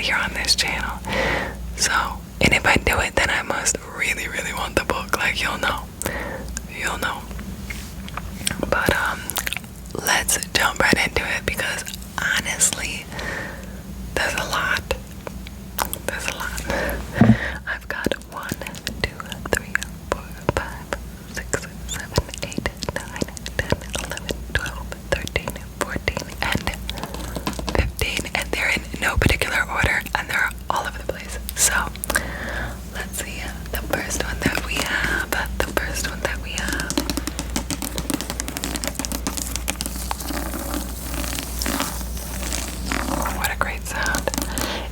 here on this channel. So, and if I do it, then I must really, really want the book. Like, you'll know. You'll know. But, let's jump right into it because honestly, there's a lot. There's a lot. I've got 1, 2, 3, 4, 5, 6, 7, 8, 9, 10, 11, 12, 13, 14, and 15. And they're in no particular order, and they're all over the place. So, let's see. The first one that we have. What a great sound.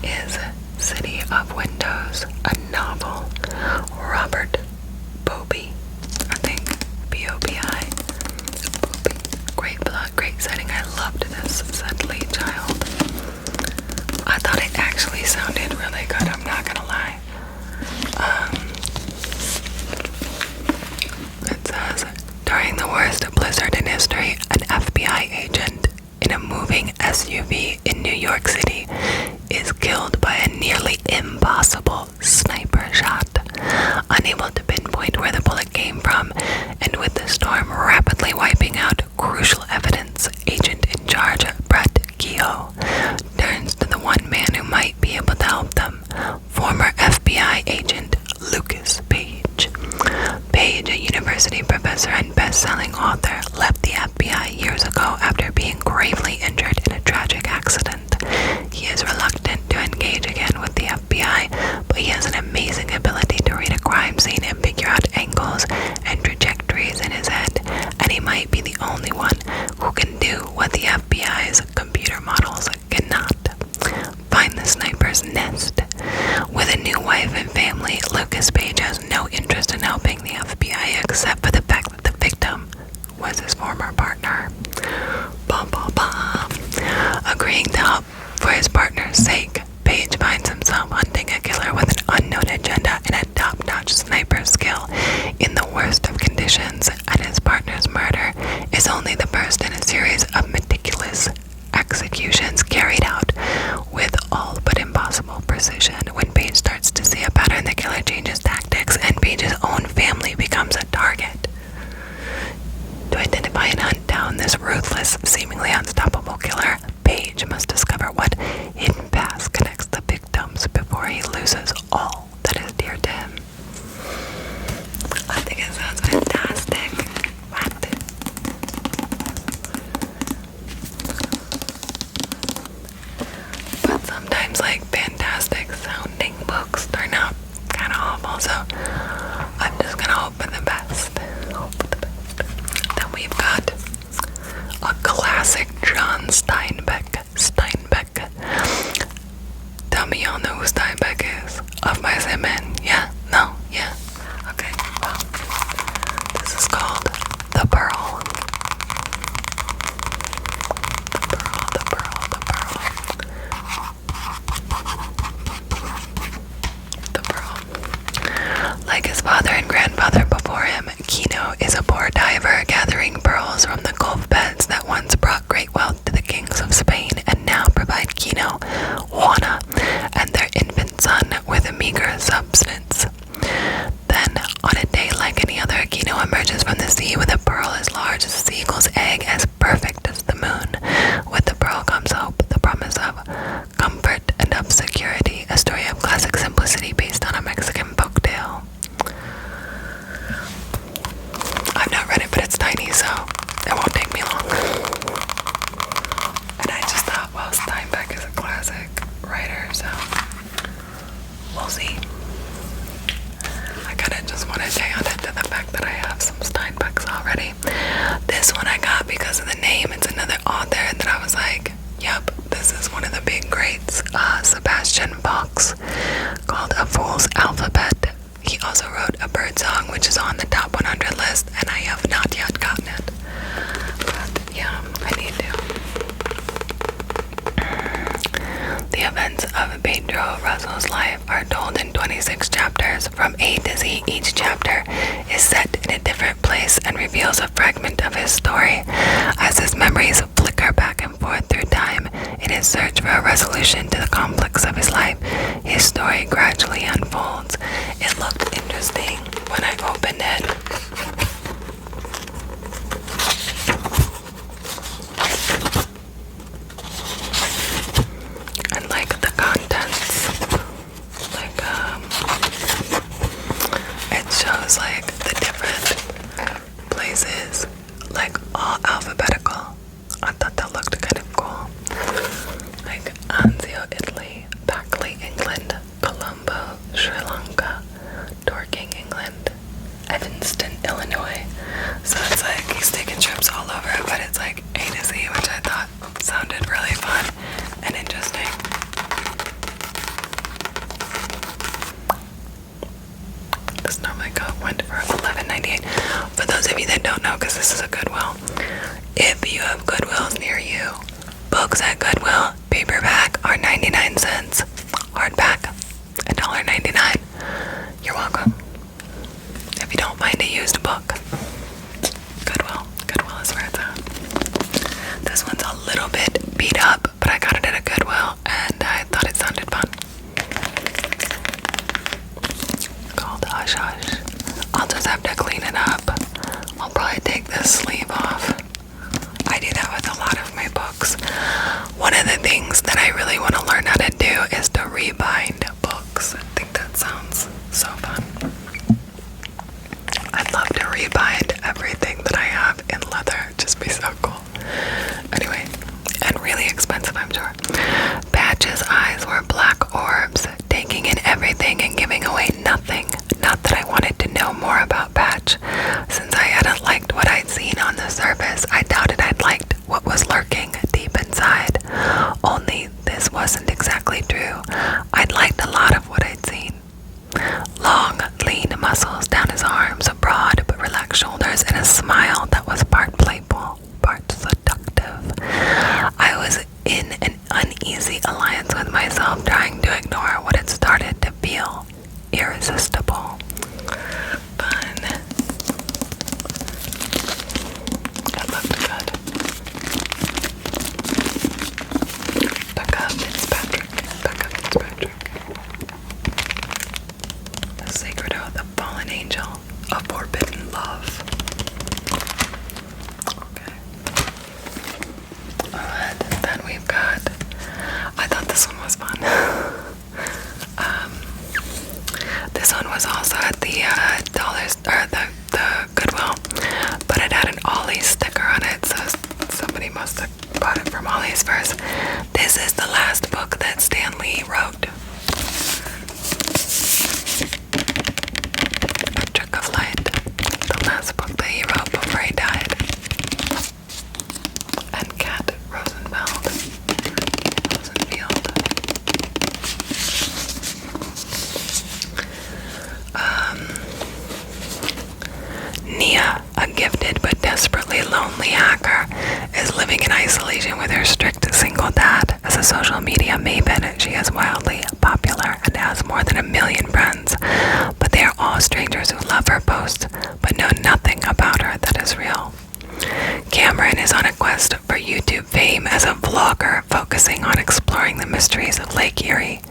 Is City of Windows, a novel. Robert Bobby, I think, B-O-B-I. Bobby. Great plot, great setting. I loved this, said Lee Child. I thought it actually sounded really good, I'm not gonna lie. It says, during the worst blizzard in history, an FBI agent in a moving SUV in New York City is killed by a nearly impossible sniper shot. Unable to pinpoint where the bullet came from, and with the storm rapidly wiping out crucial evidence, agent in charge, Brett Keogh, turns to the one man who might be able to help them, former FBI agent Lucas Page. Page, a university professor and best-selling author, left the FBI years ago after being gravely injured in a tragic accident. He is reluctant to engage again with the FBI, but he has an amazing ability to read a crime scene and figure out angles and trajectories in his head, and he might be the only one who can do what the FBI's computer models cannot. Find the sniper's nest. With a new wife and family, Lucas Page has no interest in helping the FBI except for the fact that the victim was his former partner. Bum, bum, bum. Agreeing to help for his partner's sake, Page finds himself hunting a killer with an unknown agenda and a top-notch sniper skill in the worst of conditions, and his partner's murder is only the first in a series of meticulous executions carried out with all but impossible precision. When Page starts to see a pattern, the killer changes tactics, and Page's own family becomes a target. To identify and hunt down this ruthless, seemingly unstoppable killer, Page must discover what hidden past connects the victims before he loses all that is dear to him. I think it sounds fantastic. What? But sometimes, like, fantastic sounding books turn out kind of awful, so I'm just gonna hope for the best. Then we've got a classic John Steinbeck. Tell me y'all know who Steinbeck is. Of Mice and Men. Yeah? No? Yeah? Okay, well, this is called The Pearl. The Pearl. Like his father and grandfather before him, Kino is a poor diver gathering pearls from the gulf beds that once brought great wealth to the kings of Spain and now provide Kino, Juana, and their infant son with a meager substance. Then, on a day like any other, Kino emerges from the sea with a pearl as large as a seagull's egg, as perfect as the moon. With the pearl comes hope, the promise of comfort and of security, a story of classic simplicity based on a Mexican folktale. I've not read it, but it's tiny, so it won't take me long. And I just thought, well, Steinbeck is a classic writer, so we'll see. I kinda just wanted to add it to the fact that I have some Steinbecks already. This one I got because of the name. It's another author that I was like, yep, this is one of the big greats. Sebastian Fox, called A Fool's Alphabet. He also wrote A Bird Song, which is on the top 100 list, and I have not yet gotten it. But yeah, I need to. The events of Pedro Russell's life are told in 26 chapters. From A to Z, each chapter is set in a different place and reveals a fragment of his story. As his memories flicker back and forth through time in his search for a resolution to the conflicts of his life, Illinois. So it's like he's taking trips all over, but it's like A to Z, which I thought sounded really fun and interesting. This normally went for $11.98. For those of you that don't know, because this is a Goodwill, if you have Goodwills near you, books at Goodwill, paperback are 99 cents, hardback $1.99. You're welcome. If you don't mind a used book, Goodwill is where it's at. This one's a little bit beat up, but I got it at a Goodwill and I thought it sounded fun. Called Hush Hush. I'll just have to clean it up. I'll probably take this sleeve off. I do that with a lot of my books. One of the things that I really want to learn how to do is to rebind books. I think that sounds so fun. I'd love to rebind everything that I have in leather. It'd just be so cool. Anyway, and really expensive, I'm sure. Patch's eyes were black orbs, taking in everything and giving away nothing. Not that I wanted to know more about Patch. Since I hadn't liked what I'd seen on the surface, I doubted I'd liked what was lurking deep inside. Only this wasn't exactly true. I'd liked a lot of what I'd seen. Long, lean muscles down his arms, broad but relaxed shoulders, and a smile that was part playful, part seductive. I was in an uneasy alliance with myself, trying to ignore what had started to feel irresistible. Fun. That looked good. Becca Fitzpatrick. The Sacred Oath, a Fallen Angel, a Forbidden Love. Okay. Alright, then we've got, I thought this one was fun. This one was also at the the Goodwill, but it had an Ollie's sticker on it, so somebody must have bought it from Ollie's first. This is the last book that Stan Lee wrote. A Trick of Light, the last book that he wrote before he died. And Kat Rosenfield. Nia, a gifted but desperately lonely hacker, is living in isolation with her strict single dad. As a social media maven, she is wildly popular and has more than 1 million friends, but they are all strangers who love her posts but know nothing about her that is real. Cameron is on a quest for YouTube fame as a vlogger focusing on exploring the mysteries of Lake Erie.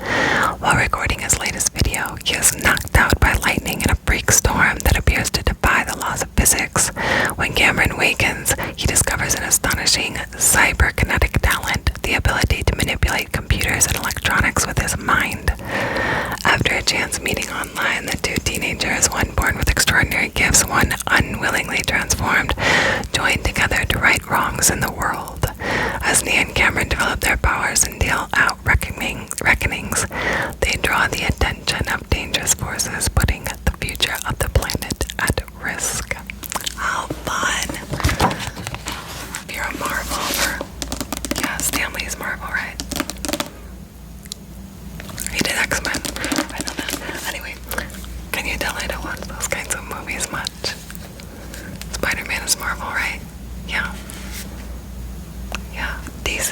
While recording his latest video, he is knocked out by lightning in a freak storm that appears to defy the laws of physics. When Cameron wakens, he discovers an astonishing cyberkinetic talent, the ability to manipulate computers and electronics with his mind. After a chance meeting online, the two teenagers, one born with extraordinary gifts, one unwillingly transformed, join together to right wrongs in the world. As Nia and Cameron develop their powers and deal out reckonings, they draw the attention of dangerous forces, putting the future of the planet at risk. How fun! If you're a Marvel, yeah, Stanley's Marvel, right? He did X-Men. I know that. Anyway, can you tell I don't watch those kinds of movies much? Spider-Man is Marvel, right? Yeah. Yeah. DC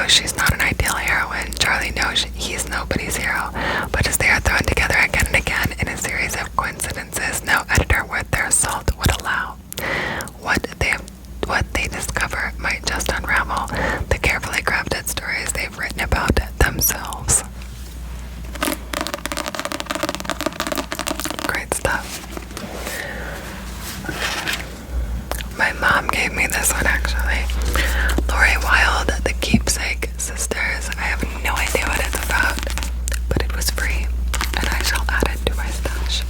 knows she's not an ideal heroine. Charlie knows he's nobody's hero. But as they are thrown together again and again in a series of coincidences no editor worth their salt would allow, what they discover might just unravel the carefully crafted stories they've written about themselves. Great stuff. My mom gave me this one, actually. Lori Wilde, The Keepsake Sisters. I have no idea what it's about, but it was free, and I shall add it to my stash.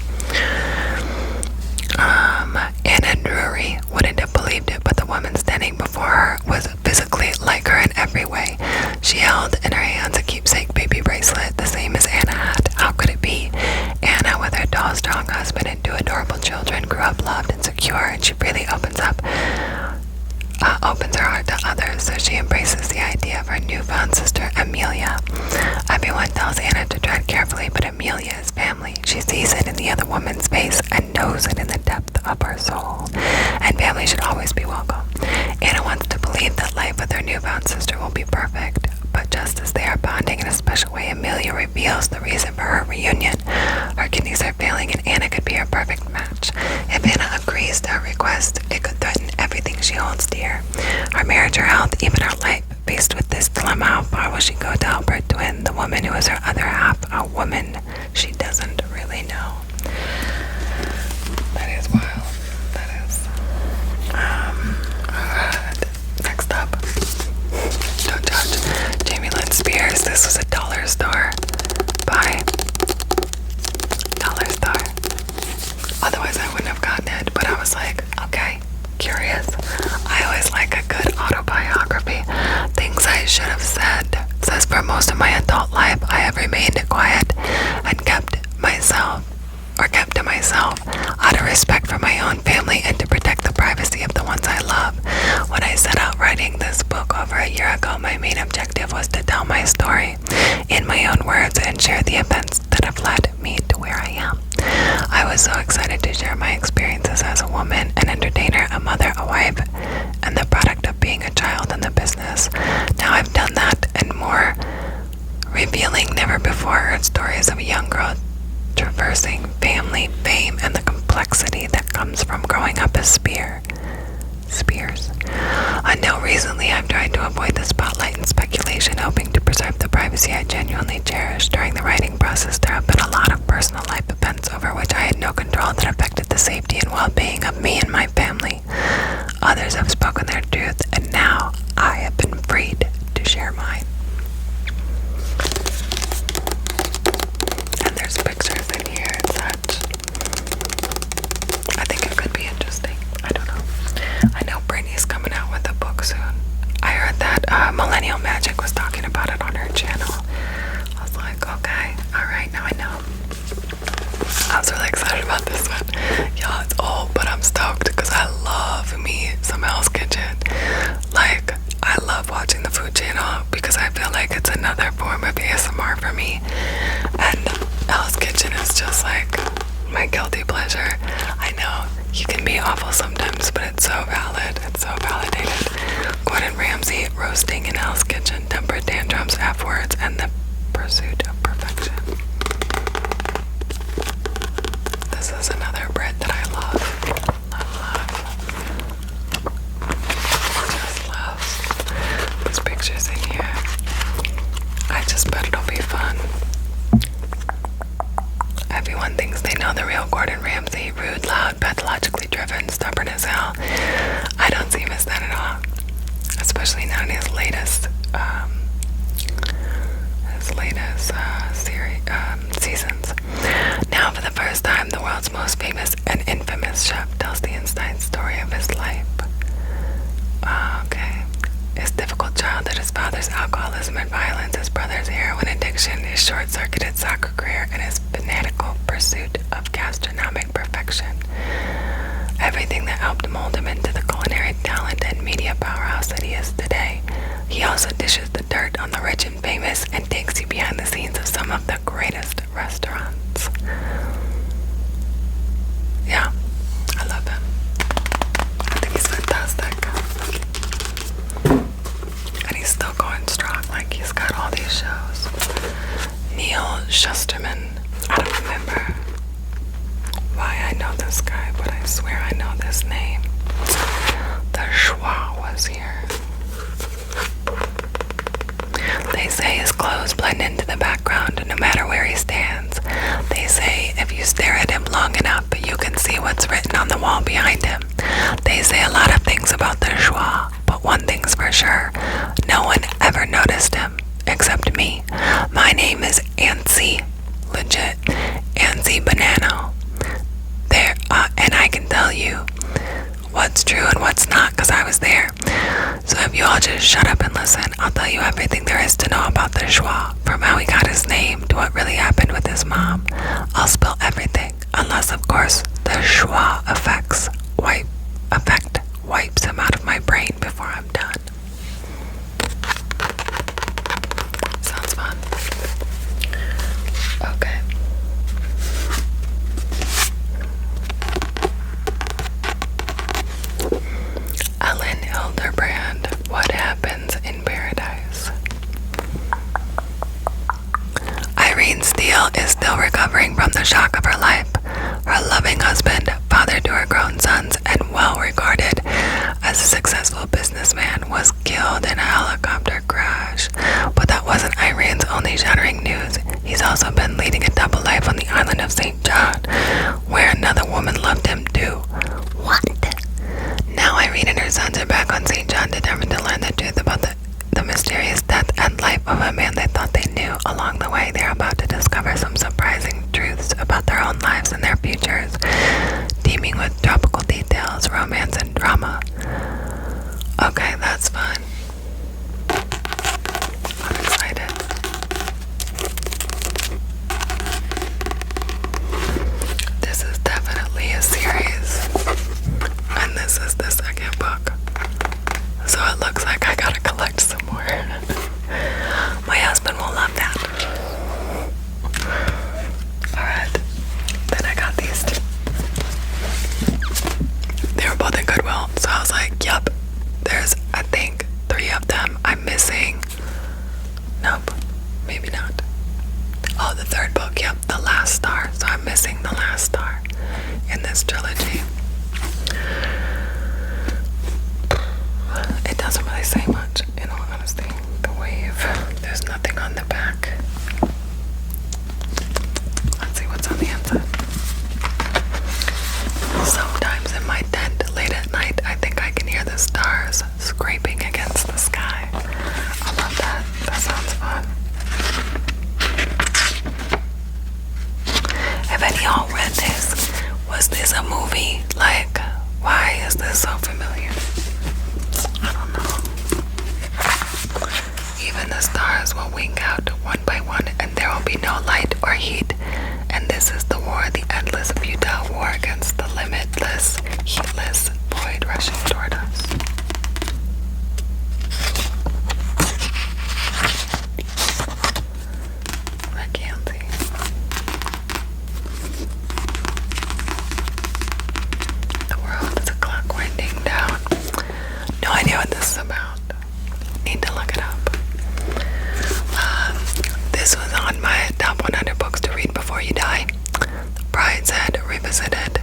Anna Drury wouldn't have believed it, but the woman standing before her was physically like her in every way. She held in her hands a keepsake baby bracelet, the same as Anna had. How could it be? Anna, with her tall, strong husband and 2 adorable children, grew up loved and secure, and she really opens her heart to others, so she embraces the idea of her newfound sister, Amelia. Everyone tells Anna to tread carefully, but Amelia is family. She sees it in the other woman's face and knows it in the depth of her soul, and family should always be welcome. Anna wants to believe that life with her newfound sister will be perfect, but just as they are bonding in a special way, Amelia reveals the reason for her reunion. Her kidneys are failing, and Anna could be her perfect match. If Anna agrees to her request, it could threaten everything she holds dear. Her marriage, her health, even her life. Faced with this dilemma, how far will she go to help her twin, the woman who is her other half, a woman she doesn't really know? That is wild. That is. Next up. Don't judge. Jamie Lynn Spears. This was a dollar store buy. Dollar store. Otherwise, I wouldn't have gotten it, but I was like, okay, curious. I always like a good autobiography. Things I should have said. It says, for most of my adult life, I have remained quiet and kept to myself, out of respect for my own family and to protect the privacy of the ones I love. When I set out writing this book over a year ago, my main objective was to tell my story in my own words and share the events that have led me to where I am. I was so excited to share my experiences as a woman, an entertainer, a mother, a wife, and the product of being a child in the business. Now I've done that and more, revealing never before heard stories of a young girl traversing family, fame, and the complexity that comes from growing up as Spears. Until recently, I've tried to avoid the spotlight and speculation, hoping to preserve the privacy I genuinely cherish. During the writing process, there have been a lot of personal life events over which I had no control that affected the safety and well-being of me and my family. Others have spoken their truth, and now I have been freed to share mine. And there's pictures in here and such. I think it could be interesting. I don't know. I know Brittany's coming out with a book soon. I heard that Millennial Magic was talking about it on her channel. I was like, okay, alright, now I know. I was really excited about this one. Y'all, it's old, but I'm stoked because I love me some Hell's Kitchen. Like, I love watching the food channel because I feel like it's another form of ASMR for me. And Hell's Kitchen is just like my guilty pleasure. I know you can be awful sometimes, but it's so valid. It's so validated. Gordon Ramsay roasting in Hell's Kitchen, temper tantrums, F words, and the pursuit of perfection. This is another Brit that I love. Just love. There's pictures in here. I just bet it'll be fun. Everyone thinks they know the real Gordon Ramsay. Rude, loud, pathologically driven, stubborn as hell. I don't see him as that at all. Especially not in his latest seasons. Now, for the first time, the world's most famous and infamous chef tells the inside story of his life. Okay. His difficult childhood, his father's alcoholism and violence, his brother's heroin addiction, his short-circuited soccer career, and his fanatical pursuit of gastronomic perfection. Everything that helped mold him into the culinary talent and media powerhouse that he is today. He also dishes the dirt on the rich and famous and takes you behind the scenes of some of the greatest restaurants. Yeah, I love him. I think he's fantastic. And he's still going strong. like he's got all these shows. Neil Shusterman. I don't remember why I know this guy, but I swear I know this name. The Schwa was here. They say his clothes blend into the background no matter where he stands. They say if you stare at him long enough, you can see what's written on the wall behind him. They say a lot of things about the Schwa, but one thing's for sure. No one ever noticed him, except me. My name is Antsy. Legit. Antsy Banano. There, and I can tell you what's true and what's not because I was there. So if you all just shut up and listen, I'll tell you everything there is to know about the Schwa, from how he got his name to what really happened with his mom. I'll spill everything, unless of course the Schwa effect wipes him out of my brain before I'm done. Sounds fun. Okay. Ellen Hilderbrand, What Happens in Paradise? Irene Steele is still recovering from the shock of her life. Her loving husband, father to her grown sons, and well-regarded as a successful businessman, was killed in a helicopter crash. But that wasn't Irene's only shattering news. He's also been leading a double life on the island of St. John, where another woman loved him too. What? Now Irene and her sons are back on St. John, determined to learn the truth about the mysterious death and life of a man they thought they knew. Along the way, they're about to discover some surprising truths about their own lives and their futures, teeming with tropical details, romance, and drama. Okay, that's fun. I'm excited. This is definitely a series, and this is the second book, so it looks like I gotta collect some more. My husband will love that. Alright, then I got these two. They were both in Goodwill, so I was like, yup, there's, I think, 3 of them. I'm missing. Nope, maybe not. Oh, the third book, yep, The Last Star. So I'm missing The Last Star in this trilogy. It doesn't really say much, in all honesty. The wave, there's nothing on the back. Let's see what's on the inside. Sometimes in my tent late at night, I think I can hear the stars scraping against the sky. I love that. That sounds fun. Have any of y'all read this? Was this a movie? Like, why is this so familiar? I don't know. Even the stars will wink out one by one, and there will be no light or heat. And this is the war, the endless, futile war against the limitless, heatless void rushing toward us. I can't see. The world is a clock winding down. No idea what this is about. Need to look it up. This was on my top 100 books to read before you die. The Brideshead Revisited.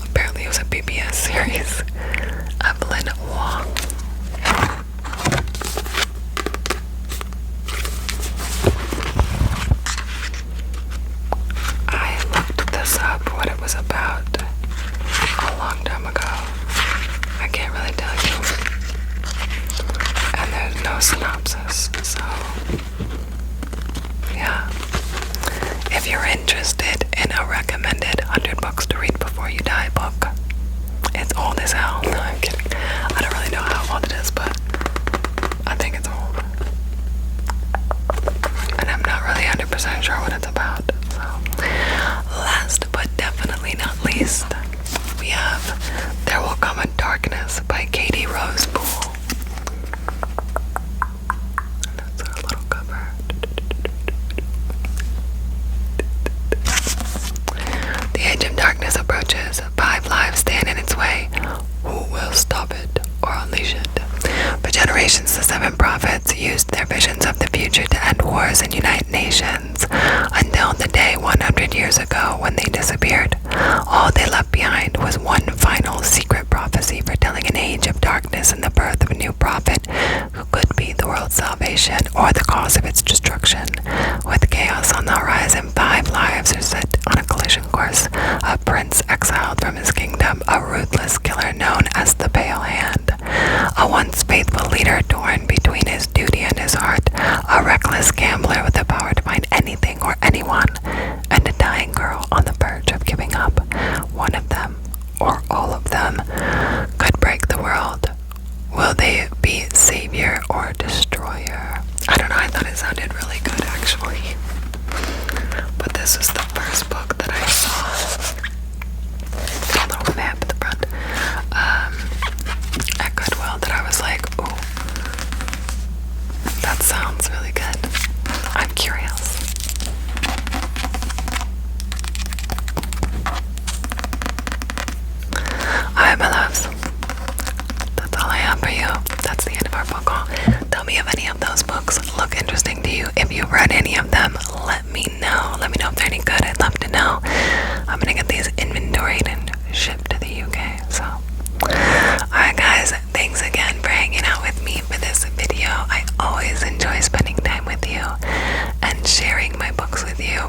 Apparently it was a PBS series of Lynn. I looked this up, what it was about, a long time ago. I can't really tell you. And there's no synopsis, so yeah. If you're interested in a recommended 100 books to read before you die book, it's old as hell. No, I'm kidding. I don't really know how old it is, but I think it's old. And I'm not really 100% sure what it's about. So, last but definitely not least, we have There Will Come a Darkness by Katie Rose Poole. And that's our little cover. The Age of Darkness approaches. 5 lives stand in its way. Who will stop it or unleash it? For generations, the 7 prophets used Wars and United Nations until the day 100 years ago when they disappeared. All they left behind was one final secret prophecy foretelling an age of darkness and the birth of a new prophet who could be the world's salvation or the cause of its destruction. With chaos on the horizon, 5 lives are set on a collision course. A prince exiled from his kingdom, a ruthless killer known as the Pale Hand, a once faithful leader torn between his duty and his heart, a reckless gambler with the power to find anything or anyone, and a dying girl on the verge of giving up. One of them, or all of them, could break the world. Will they be savior or destroyer? I don't know, I thought it sounded really good actually. But this was the first book that I saw. A little map at the front. At Goodwill that I was like, ooh, that sounds really good. I'm curious. Alright, my loves. That's all I have for you. That's the end of our book haul. Tell me if any of those books look interesting to you. If you've read any of them, let me know. Let me know if they're any good. I'd love to know. I'm gonna get these inventoried and shipped to the UK. So, alright guys, thanks again for hanging out with me for this video. I always enjoy spending time with you and sharing my books with you.